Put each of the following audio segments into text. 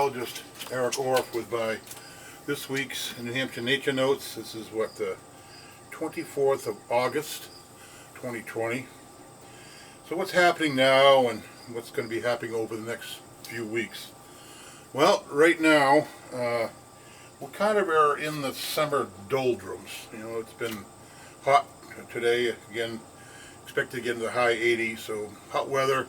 Just Eric Orff with this week's New Hampshire Nature Notes. This is the 24th of August 2020. So what's happening now and what's going to be happening over the next few weeks? Well, right now we kind of are in the summer doldrums. It's been hot today again, expected to get into the high 80s, so hot weather.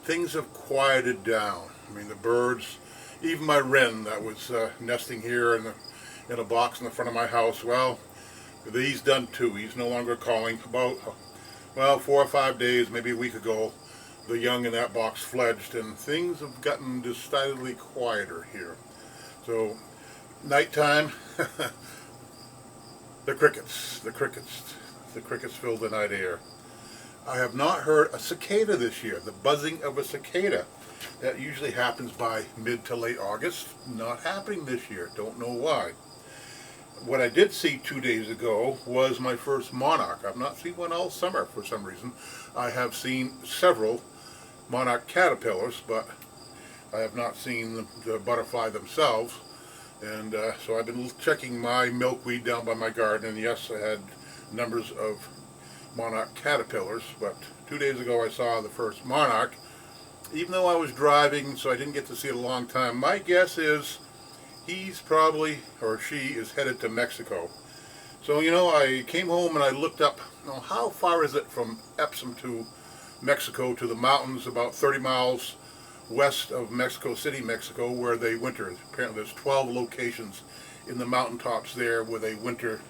Things have quieted down. I mean, the birds, even my wren that was nesting here in a box in the front of my house, well, he's done too. He's no longer calling. About, 4 or 5 days, maybe a week ago, the young in that box fledged, and things have gotten decidedly quieter here. So, nighttime, the crickets fill the night air. I have not heard a cicada this year, the buzzing of a cicada. That usually happens by mid to late August. Not happening this year. Don't know why. What I did see 2 days ago was my first monarch. I've not seen one all summer for some reason. I have seen several monarch caterpillars, but I have not seen the butterfly themselves. And so I've been checking my milkweed down by my garden, and yes, I had numbers of monarch caterpillars, but 2 days ago I saw the first monarch. Even though I was driving, so I didn't get to see it a long time, my guess is he's probably, or she is headed to Mexico. So, I came home and I looked up, how far is it from Epsom to Mexico, to the mountains about 30 miles west of Mexico City, Mexico, where they winter. Apparently there's 12 locations in the mountaintops there where they winter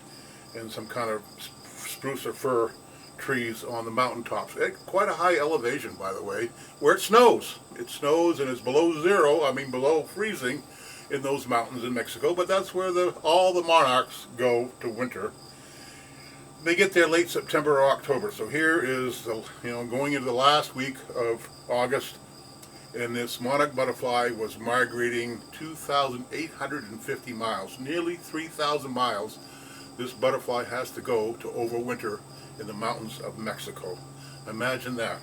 in some kind of spruce or fir trees on the mountaintops. At quite a high elevation, by the way, where it snows. It snows and it's below zero, below freezing in those mountains in Mexico, but that's where all the monarchs go to winter. They get there late September or October. So here is going into the last week of August, and this monarch butterfly was migrating 2,850 miles, nearly 3,000 miles. This butterfly has to go to overwinter in the mountains of Mexico. Imagine that.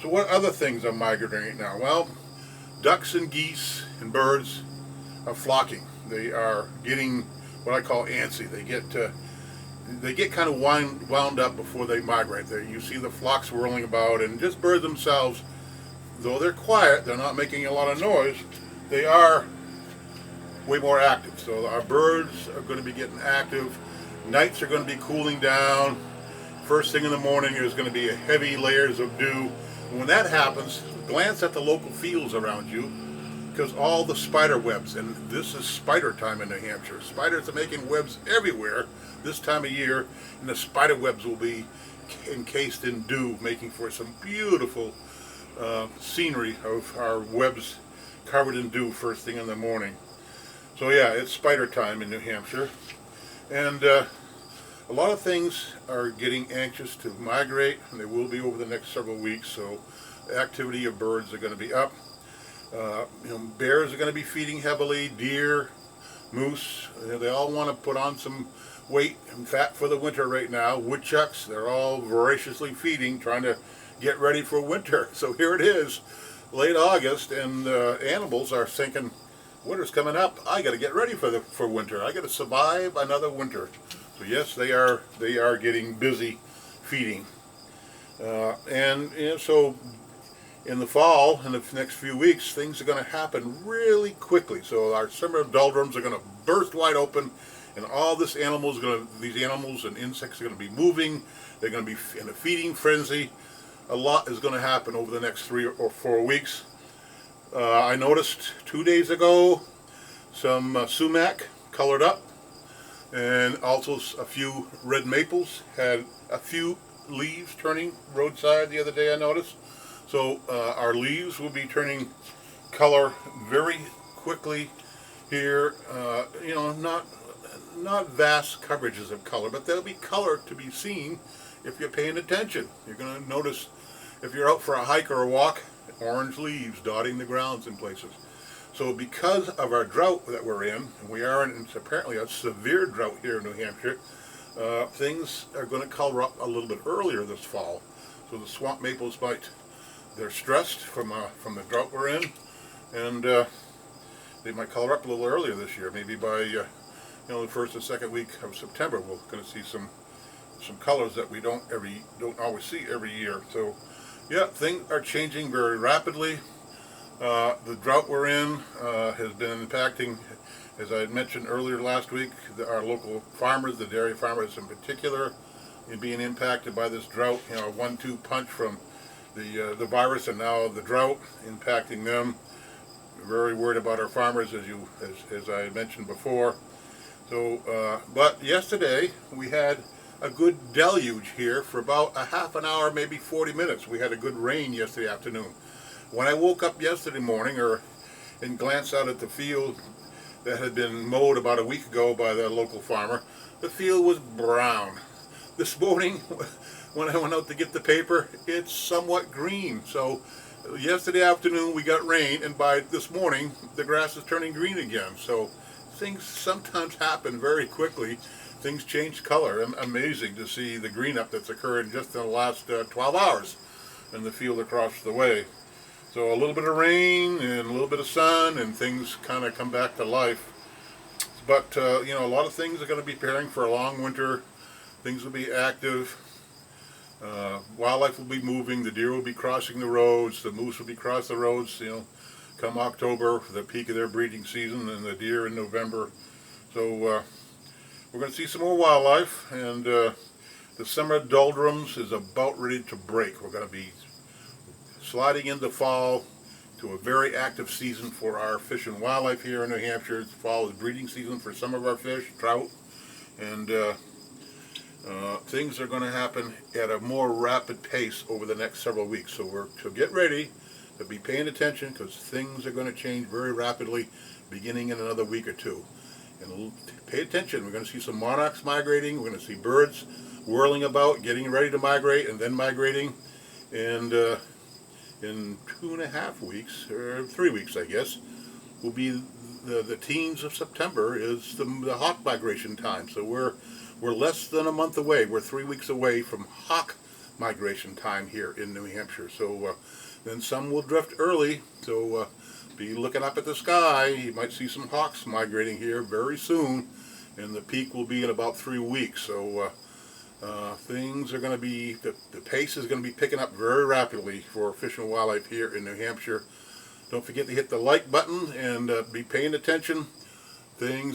So what other things are migrating right now? Well, ducks and geese and birds are flocking. They are getting what I call antsy. They get kind of wound up before they migrate. You see the flocks whirling about, and just birds themselves, though they're quiet, they're not making a lot of noise, they are way more active. So our birds are going to be getting active. Nights are going to be cooling down. First thing in the morning is going to be heavy layers of dew. And when that happens, glance at the local fields around you, because all the spider webs, and this is spider time in New Hampshire. Spiders are making webs everywhere this time of year, and the spider webs will be encased in dew, making for some beautiful scenery of our webs covered in dew first thing in the morning. So yeah, it's spider time in New Hampshire. And a lot of things are getting anxious to migrate, and they will be over the next several weeks, so the activity of birds are going to be up. Bears are going to be feeding heavily, deer, moose, they all want to put on some weight and fat for the winter right now. Woodchucks, they're all voraciously feeding, trying to get ready for winter. So here it is, late August, and animals are thinking, winter's coming up, I got to get ready for winter. I got to survive another winter. So yes, they are getting busy feeding, so in the fall, in the next few weeks, things are going to happen really quickly. So our summer doldrums are going to burst wide open, and all these animals and insects are going to be moving. They're going to be in a feeding frenzy. A lot is going to happen over the next 3 or 4 weeks. I noticed 2 days ago some sumac colored up, and also a few red maples had a few leaves turning roadside the other day, I noticed. So our leaves will be turning color very quickly here. Not vast coverages of color, but there'll be color to be seen if you're paying attention. You're going to notice, if you're out for a hike or a walk, orange leaves dotting the grounds in places. So because of our drought that we're in, and we are in apparently a severe drought here in New Hampshire, things are going to color up a little bit earlier this fall. So the swamp maples they're stressed from the drought we're in, and they might color up a little earlier this year. Maybe by the first and second week of September, we're going to see some colors that we don't always see every year. So yeah, things are changing very rapidly. The drought we're in has been impacting, as I mentioned earlier last week, our local farmers, the dairy farmers in particular, in being impacted by this drought. A 1-2 punch from the virus and now the drought impacting them. We're very worried about our farmers, as I mentioned before. So, but yesterday we had a good deluge here for about a half an hour, maybe 40 minutes. We had a good rain yesterday afternoon. When I woke up yesterday morning and glanced out at the field that had been mowed about a week ago by the local farmer, the field was brown. This morning, when I went out to get the paper, it's somewhat green. So yesterday afternoon we got rain, and by this morning the grass is turning green again. So things sometimes happen very quickly. Things change color. Amazing to see the green up that's occurred just in the last 12 hours in the field across the way. So a little bit of rain and a little bit of sun and things kind of come back to life. But a lot of things are going to be preparing for a long winter. Things will be active. Wildlife will be moving. The deer will be crossing the roads. The moose will be crossing the roads, come October, the peak of their breeding season, and the deer in November. So we're going to see some more wildlife, and the Summer Doldrums is about ready to break. We're going to be sliding into fall to a very active season for our fish and wildlife here in New Hampshire. Fall is breeding season for some of our fish, trout, and things are going to happen at a more rapid pace over the next several weeks. So get ready to be paying attention, because things are going to change very rapidly beginning in another week or two. And pay attention. We're going to see some monarchs migrating. We're going to see birds whirling about, getting ready to migrate, and then migrating. And in 2.5 weeks, or 3 weeks, I guess, will be the teens of September is the hawk migration time. So we're less than a month away. We're 3 weeks away from hawk migration time here in New Hampshire. So then some will drift early. So be looking up at the sky. You might see some hawks migrating here very soon, and the peak will be in about 3 weeks. So things are going to be, the pace is going to be picking up very rapidly for fish and wildlife here in New Hampshire. Don't forget to hit the like button and be paying attention. Things